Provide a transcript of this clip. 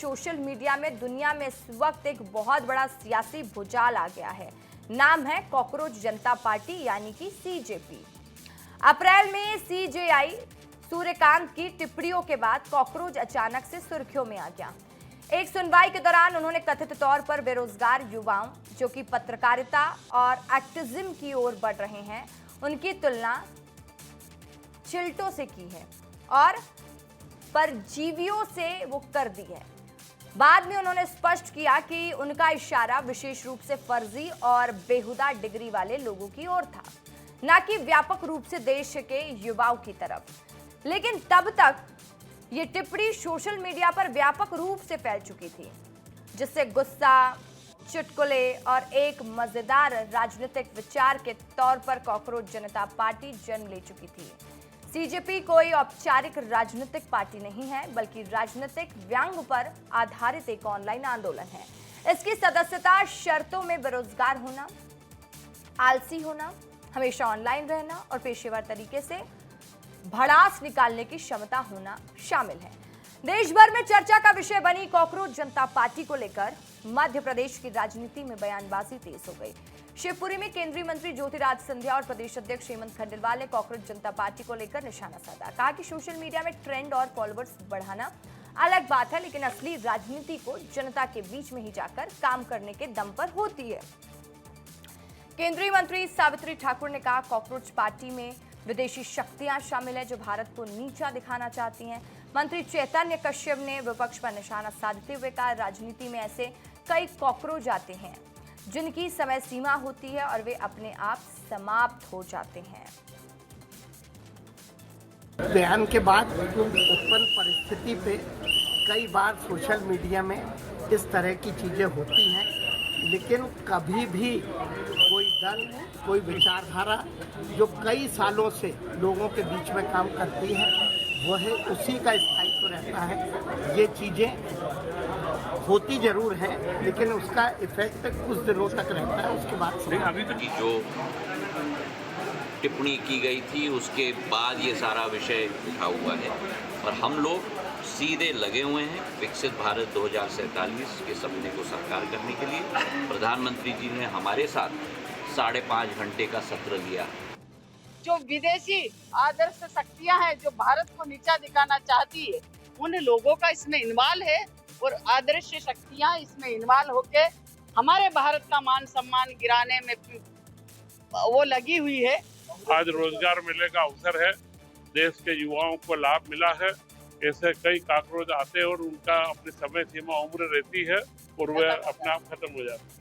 Social media में दुनिया में इस वक्त एक बहुत बड़ा सियासी भूचाल आ गया है। नाम है कॉकरोच जनता पार्टी यानी कि सीजेपी। अप्रैल में सीजेआई सूर्यकांत की टिप्पणियों के बाद कॉकरोच अचानक से सुर्खियों में आ गया। एक सुनवाई के दौरान उन्होंने कथित तौर पर बेरोजगार युवाओं जो कि पत्रकारिता और एक्टिविज्म की ओर बढ़ रहे हैं, उनकी तुलना चिल्टों से की है और परजीवियों से वो कर दी है। बाद में उन्होंने स्पष्ट किया कि उनका इशारा विशेष रूप से फर्जी और बेहुदा डिग्री वाले लोगों की ओर था, न कि व्यापक रूप से देश के युवाओं की तरफ। लेकिन तब तक ये टिप्पणी सोशल मीडिया पर व्यापक रूप से फैल चुकी थी, जिससे गुस्सा, चुटकुले और एक मजेदार राजनीतिक विचार के तौर पर कॉकरोच जनता पार्टी जन्म ले चुकी थी। सीजेपी कोई औपचारिक राजनीतिक पार्टी नहीं है, बल्कि राजनीतिक व्यंग्य पर आधारित एक ऑनलाइन आंदोलन है। इसकी सदस्यता शर्तों में बेरोजगार होना, आलसी होना, हमेशा ऑनलाइन रहना और पेशेवर तरीके से भड़ास निकालने की क्षमता होना शामिल है। देश भर में चर्चा का विषय बनी कॉकरोच जनता पार्टी को लेकर मध्य प्रदेश की राजनीति में बयानबाजी तेज हो गई। शिवपुरी में केंद्रीय मंत्री ज्योतिरादित्य सिंधिया और प्रदेश अध्यक्ष हेमंत खंडेलवाल ने कॉकरोच जनता पार्टी को लेकर निशाना साधा। कहा कि सोशल मीडिया में ट्रेंड और फॉलोअर्स बढ़ाना अलग बात है, लेकिन असली राजनीति को जनता के बीच में ही जाकर काम करने के दम पर होती है। केंद्रीय मंत्री सावित्री ठाकुर ने कहा, कॉकरोच पार्टी में विदेशी शक्तियां शामिल है जो भारत को नीचा दिखाना चाहती हैं। मंत्री चैतन्य कश्यप ने विपक्ष पर निशाना साधते हुए कहा, राजनीति में ऐसे कई कॉकरोच आते हैं जिनकी समय सीमा होती है और वे अपने आप समाप्त हो जाते हैं। बयान के बाद उत्पन्न परिस्थिति पे कई बार सोशल मीडिया में इस तरह की चीजें होती हैं, लेकिन कभी भी कोई दल, कोई विचारधारा जो कई सालों से लोगों के बीच में काम करती है, वह उसी का स्थायित्व रहता है। ये चीज़ें होती जरूर है, लेकिन उसका इफेक्ट कुछ दिनों तक रहता है, उसके बाद अभी तो जो टिप्पणी की गई थी उसके बाद ये सारा विषय उठा हुआ है और हम लोग सीधे लगे हुए हैं विकसित भारत 2047 के सपने को साकार करने के लिए। प्रधानमंत्री जी ने हमारे साथ 5.5 घंटे का सत्र लिया। जो विदेशी आदर्श शक्तियां हैं जो भारत को नीचा दिखाना चाहती है, उन लोगों का इसमें इन्वॉल्व है और आदर्श शक्तियां इसमें इन्वॉल्व होके हमारे भारत का मान सम्मान गिराने में वो लगी हुई है। आज रोजगार मिलने का अवसर है, देश के युवाओं को लाभ मिला है। ऐसे कई कॉकरोच आते हैं और उनका अपनी समय सीमा उम्र रहती है और वह अपने आप खत्म हो जाते हैं।